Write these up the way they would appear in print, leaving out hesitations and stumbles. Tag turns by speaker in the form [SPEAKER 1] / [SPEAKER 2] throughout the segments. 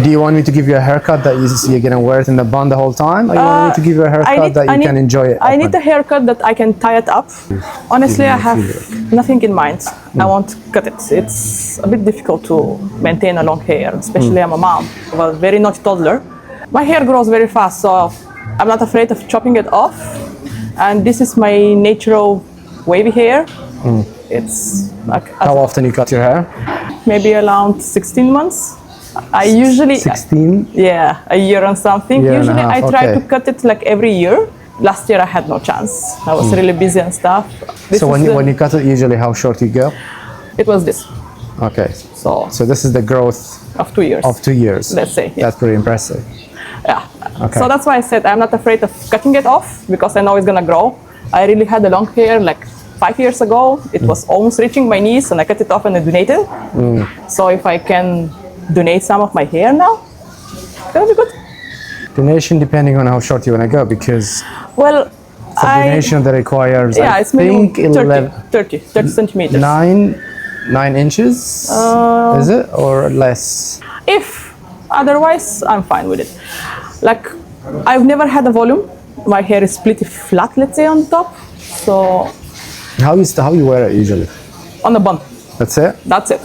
[SPEAKER 1] do you want me to give you a haircut that you're gonna wear it in the bun the whole time, or you want me to give you a haircut that you can enjoy it?
[SPEAKER 2] I need a haircut that I can tie it up. Honestly, I have nothing in mind. I want to cut it. It's a bit difficult to maintain a long hair, especially I'm a mom of a very naughty toddler. My hair grows very fast, so I'm not afraid of chopping it off. And this is my natural wavy hair. It's like
[SPEAKER 1] how often you cut your hair?
[SPEAKER 2] Maybe around 16 months. I usually
[SPEAKER 1] 16?
[SPEAKER 2] Yeah, a year and something.
[SPEAKER 1] Year
[SPEAKER 2] Usually
[SPEAKER 1] and a half,
[SPEAKER 2] I try
[SPEAKER 1] okay.
[SPEAKER 2] to cut it like every year. Last year I had no chance. I was really busy and stuff.
[SPEAKER 1] So when you cut it, usually how short you go?
[SPEAKER 2] It was this.
[SPEAKER 1] Okay.
[SPEAKER 2] So
[SPEAKER 1] this is the growth
[SPEAKER 2] of 2 years.
[SPEAKER 1] Of 2 years.
[SPEAKER 2] Let's say. Yeah.
[SPEAKER 1] That's pretty impressive.
[SPEAKER 2] Yeah.
[SPEAKER 1] Okay.
[SPEAKER 2] So that's why I said I'm not afraid of cutting it off because I know it's gonna grow. I really had a long hair like 5 years ago. It was almost reaching my knees, and I cut it off and I donated. So if I can donate some of my hair now, that'll be good.
[SPEAKER 1] Donation depending on how short you want to go, because
[SPEAKER 2] well,
[SPEAKER 1] it's a donation that requires,
[SPEAKER 2] yeah,
[SPEAKER 1] I
[SPEAKER 2] it's minimum
[SPEAKER 1] think
[SPEAKER 2] 30 centimeters.
[SPEAKER 1] 9 inches, is it, or less?
[SPEAKER 2] If otherwise, I'm fine with it. Like, I've never had a volume. My hair is pretty flat, let's say, on top. So
[SPEAKER 1] How you wear it usually?
[SPEAKER 2] on the bun.
[SPEAKER 1] That's it?
[SPEAKER 2] That's it.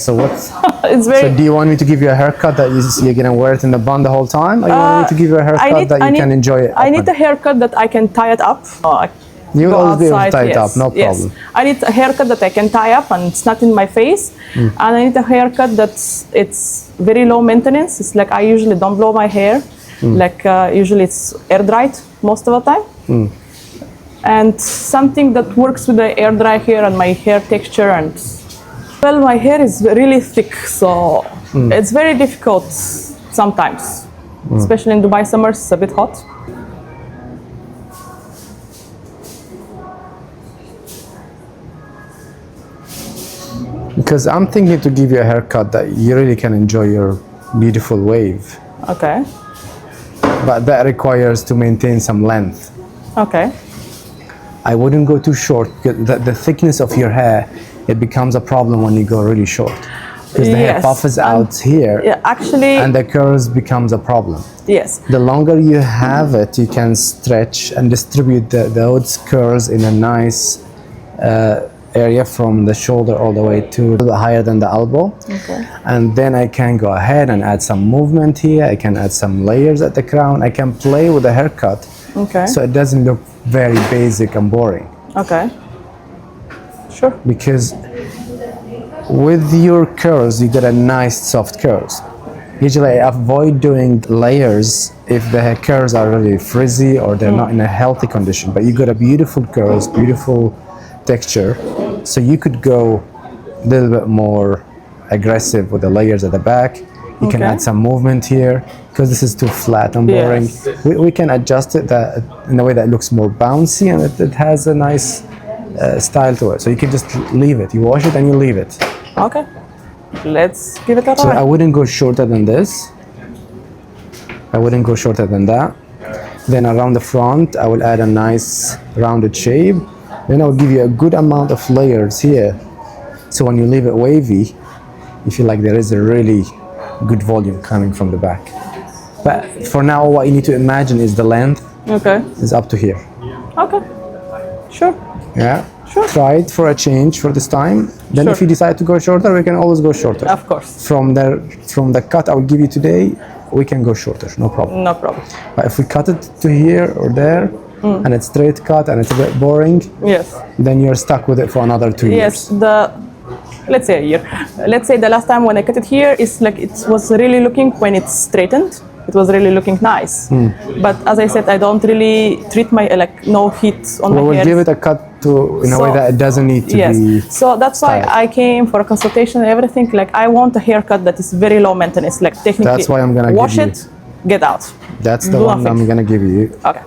[SPEAKER 1] So what's
[SPEAKER 2] It's very.
[SPEAKER 1] So do you want me to give you a haircut that you're gonna wear it in the bun the whole time, or you want me to give you a haircut that you can enjoy it?
[SPEAKER 2] I need a haircut that I can tie it up.
[SPEAKER 1] You'll
[SPEAKER 2] go
[SPEAKER 1] always be able to
[SPEAKER 2] outside,
[SPEAKER 1] tie it
[SPEAKER 2] yes,
[SPEAKER 1] up, no problem.
[SPEAKER 2] Yes. I need a haircut that I can tie up and it's not in my face. And I need a haircut it's very low maintenance. It's like I usually don't blow my hair. Like usually it's air dried most of the time. And something that works with the air dry hair and my hair texture. And well, my hair is really thick, so it's very difficult sometimes, especially in Dubai summers. It's a bit hot.
[SPEAKER 1] Because I'm thinking to give you a haircut that you really can enjoy your beautiful wave.
[SPEAKER 2] Okay.
[SPEAKER 1] But that requires to maintain some length.
[SPEAKER 2] Okay.
[SPEAKER 1] I wouldn't go too short, because the thickness of your hair, it becomes a problem when you go really short. Because the hair puffs out here,
[SPEAKER 2] Yeah, actually.
[SPEAKER 1] and the curls becomes a problem.
[SPEAKER 2] Yes.
[SPEAKER 1] The longer you have it, you can stretch and distribute those curls in a nice area from the shoulder all the way to a little higher than the elbow.
[SPEAKER 2] Okay.
[SPEAKER 1] And then I can go ahead and add some movement here. I can add some layers at the crown. I can play with the haircut,
[SPEAKER 2] Okay.
[SPEAKER 1] so it doesn't look very basic and boring.
[SPEAKER 2] Okay. Sure.
[SPEAKER 1] Because with your curls, you get a nice soft curls. Usually I avoid doing layers if the curls are really frizzy or they're not in a healthy condition. But you got a beautiful curls, beautiful texture. So you could go a little bit more aggressive with the layers at the back. You can add some movement here, because this is too flat and boring.
[SPEAKER 2] Yes.
[SPEAKER 1] We can adjust it in a way that looks more bouncy, and it has a nice style to it. So you can just leave it. You wash it and you leave it.
[SPEAKER 2] Okay. Let's give it a
[SPEAKER 1] So
[SPEAKER 2] try.
[SPEAKER 1] I wouldn't go shorter than this. I wouldn't go shorter than that. Then around the front, I will add a nice rounded shape. Then I'll give you a good amount of layers here. So when you leave it wavy, you feel like there is a really good volume coming from the back. But for now, what you need to imagine is the length
[SPEAKER 2] Okay.
[SPEAKER 1] is up to here.
[SPEAKER 2] Okay. Sure.
[SPEAKER 1] Yeah.
[SPEAKER 2] Sure.
[SPEAKER 1] Try it for a change for this time. Then if
[SPEAKER 2] Sure.
[SPEAKER 1] you decide to go shorter, we can always go shorter.
[SPEAKER 2] Of course.
[SPEAKER 1] From the cut I will give you today, we can go shorter, no problem.
[SPEAKER 2] No problem.
[SPEAKER 1] But if we cut it to here or there, and it's straight cut and it's a bit boring,
[SPEAKER 2] Yes.
[SPEAKER 1] then you're stuck with it for another 2
[SPEAKER 2] Yes.
[SPEAKER 1] years.
[SPEAKER 2] Let's say a year. Let's say the last time when I cut it here, it's like it was really looking, when it's straightened, it was really looking nice. But as I said, I don't really treat my no heat on
[SPEAKER 1] We
[SPEAKER 2] my
[SPEAKER 1] will
[SPEAKER 2] hair.
[SPEAKER 1] give it a cut in a way that it doesn't need to be.
[SPEAKER 2] So that's why
[SPEAKER 1] styled.
[SPEAKER 2] I came for a consultation and everything. Like I want a haircut that is very low maintenance. Like technically,
[SPEAKER 1] That's why I'm gonna
[SPEAKER 2] wash
[SPEAKER 1] give
[SPEAKER 2] it, get out.
[SPEAKER 1] That's the
[SPEAKER 2] Do
[SPEAKER 1] one
[SPEAKER 2] nothing.
[SPEAKER 1] I'm gonna give you.
[SPEAKER 2] Okay.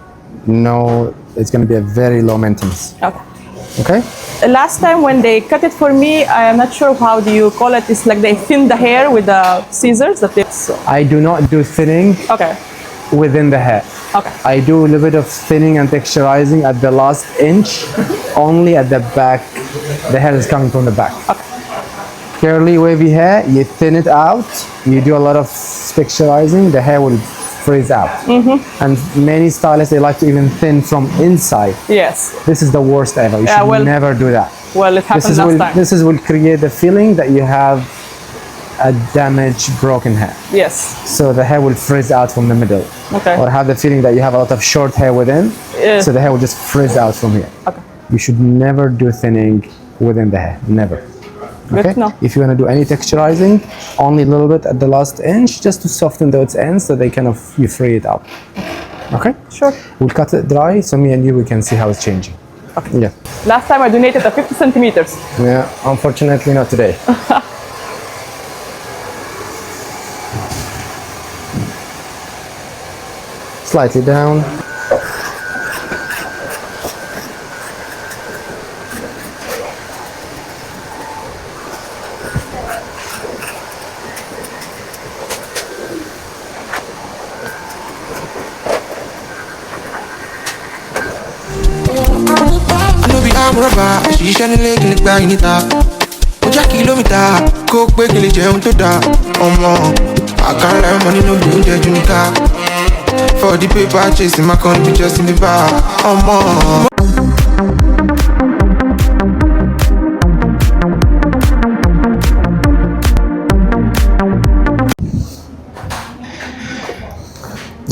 [SPEAKER 1] No, it's gonna be a very low maintenance.
[SPEAKER 2] Okay.
[SPEAKER 1] Okay?
[SPEAKER 2] Last time when they cut it for me, I am not sure how do you call it. It's like they thin the hair with the scissors.
[SPEAKER 1] I do not do thinning
[SPEAKER 2] Okay.
[SPEAKER 1] within the hair.
[SPEAKER 2] Okay.
[SPEAKER 1] I do a little bit of thinning and texturizing at the last inch, only at the back. The hair is coming from the back.
[SPEAKER 2] Okay.
[SPEAKER 1] Curly, wavy hair, you thin it out. You do a lot of texturizing, the hair will frizz out. And many stylists, they like to even thin from inside.
[SPEAKER 2] Yes.
[SPEAKER 1] This is the worst ever. You should never do that.
[SPEAKER 2] Well, it happened last time.
[SPEAKER 1] This will create the feeling that you have a damaged, broken hair.
[SPEAKER 2] Yes.
[SPEAKER 1] So the hair will frizz out from the middle.
[SPEAKER 2] Okay.
[SPEAKER 1] Or have the feeling that you have a lot of short hair within. So the hair will just frizz out from here.
[SPEAKER 2] Okay.
[SPEAKER 1] You should never do thinning within the hair. Never.
[SPEAKER 2] Good to know.
[SPEAKER 1] If you want to do any texturizing, only a little bit at the last inch, just to soften those ends so they kind of, you free it up. Okay?
[SPEAKER 2] Sure.
[SPEAKER 1] We'll cut it dry so me and you, we can see how it's changing.
[SPEAKER 2] Okay.
[SPEAKER 1] Yeah.
[SPEAKER 2] Last time I donated 50 centimeters.
[SPEAKER 1] Yeah, unfortunately not today. Slightly down.
[SPEAKER 3] Ṣiṣẹ́ nílé kí lè gba ìníta ó já kìlómítà kó pé kí lè jẹun tó dáa ọmọ àkàrà ẹ̀mọ́ nínú bí oúnjẹ jù níká for the paper chasing my con be just in the bar ọmọ.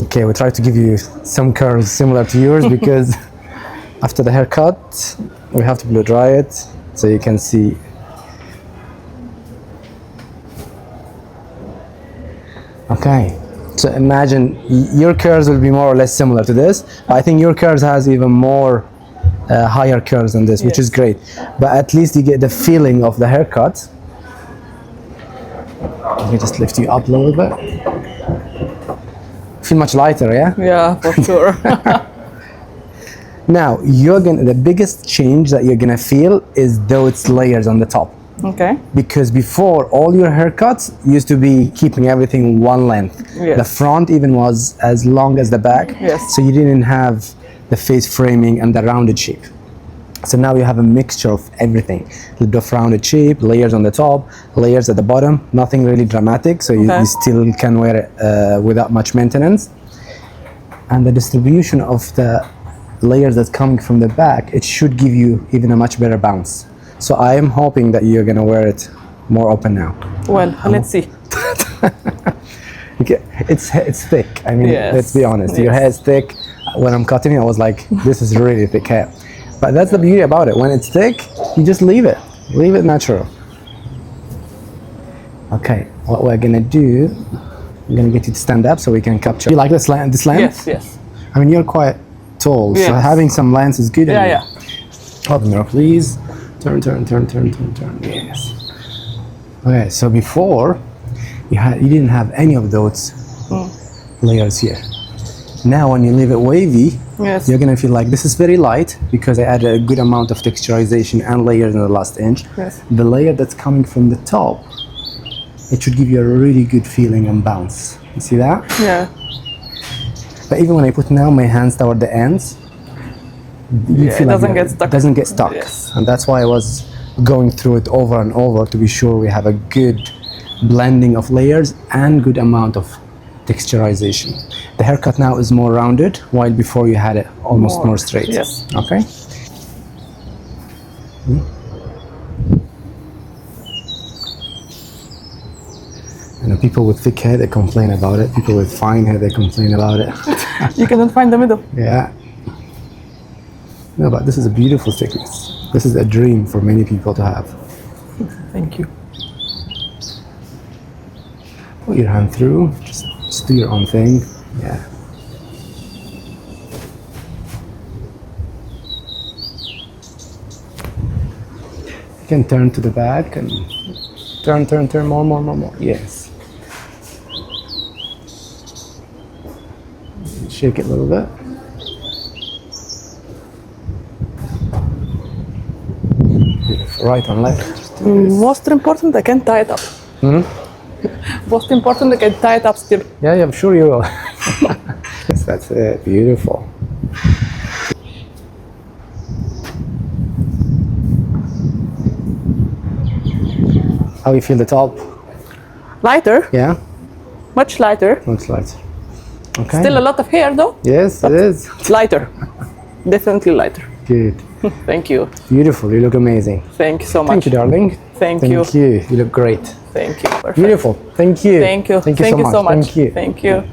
[SPEAKER 1] Okay, we try to give you some curls similar to yours because after the haircut, we have to blow dry it so you can see. Okay, so imagine your curves will be more or less similar to this. I think your curves has even more higher curves than this, which is great. But at least you get the feeling of the haircut. Let me just lift you up a little bit. Feel much lighter, yeah?
[SPEAKER 2] Yeah, for sure.
[SPEAKER 1] Now, the biggest change that you're gonna feel is those layers on the top.
[SPEAKER 2] Okay.
[SPEAKER 1] Because before, all your haircuts used to be keeping everything one length.
[SPEAKER 2] Yes.
[SPEAKER 1] The front even was as long as the back.
[SPEAKER 2] Yes.
[SPEAKER 1] So you didn't have the face framing and the rounded shape. So now you have a mixture of everything. A little bit of rounded shape, layers on the top, layers at the bottom, nothing really dramatic, so you still can wear it without much maintenance. And the distribution of the layers that's coming from the back, it should give you even a much better bounce. So I am hoping that you're gonna wear it more open now.
[SPEAKER 2] Well, let's see.
[SPEAKER 1] Okay. It's thick. I mean,
[SPEAKER 2] Yes.
[SPEAKER 1] let's be honest. Your hair is thick. When I'm cutting it, I was like, this is really thick hair. But that's the beauty about it. When it's thick, you just leave it. Leave it natural. Okay, what we're gonna do, I'm gonna get you to stand up so we can capture. You like this length?
[SPEAKER 2] Yes, yes.
[SPEAKER 1] I mean, you're quite tall, so
[SPEAKER 2] Yes.
[SPEAKER 1] having some length is good.
[SPEAKER 2] Yeah, yeah.
[SPEAKER 1] Open the mirror, please. Turn. Yes. Okay, so before, you didn't have any of those layers here. Now, when you leave it wavy,
[SPEAKER 2] Yes.
[SPEAKER 1] you're gonna feel like this is very light because I added a good amount of texturization and layers in the last inch.
[SPEAKER 2] Yes.
[SPEAKER 1] The layer that's coming from the top, it should give you a really good feeling and bounce. You see that?
[SPEAKER 2] Yeah.
[SPEAKER 1] But even when I put now my hands toward the ends, you
[SPEAKER 2] It doesn't get stuck.
[SPEAKER 1] It doesn't get stuck.
[SPEAKER 2] Yes.
[SPEAKER 1] And that's why I was going through it over and over to be sure we have a good blending of layers and good amount of texturization. The haircut now is more rounded, while before you had it almost more straight.
[SPEAKER 2] Yes.
[SPEAKER 1] Okay? You know, people with thick hair, they complain about it. People with fine hair, they complain about it.
[SPEAKER 2] You cannot find the middle.
[SPEAKER 1] Yeah. No, but this is a beautiful thickness. This is a dream for many people to have.
[SPEAKER 2] Thank you.
[SPEAKER 1] Put your hand through, just do your own thing. Yeah. You can turn to the back and turn, more. Yes. Shake it a little bit. Beautiful. Right and left. Just do this.
[SPEAKER 2] Most important, I can tie it up. Most important, I can tie it up still.
[SPEAKER 1] Yeah, I'm sure you will. Yes, that's it. Beautiful. How you feel the top?
[SPEAKER 2] Lighter?
[SPEAKER 1] Yeah.
[SPEAKER 2] Much lighter.
[SPEAKER 1] Much lighter. Okay.
[SPEAKER 2] Still a lot of hair though.
[SPEAKER 1] Yes, it is.
[SPEAKER 2] Lighter. Definitely lighter.
[SPEAKER 1] Good.
[SPEAKER 2] Thank you.
[SPEAKER 1] Beautiful. You look amazing.
[SPEAKER 2] Thank you so much.
[SPEAKER 1] Thank you, darling.
[SPEAKER 2] Thank you.
[SPEAKER 1] Thank you. You look great.
[SPEAKER 2] Thank you. Perfect.
[SPEAKER 1] Beautiful. Thank you.
[SPEAKER 2] Thank you.
[SPEAKER 1] Thank you so much. Thank you.
[SPEAKER 2] Thank you.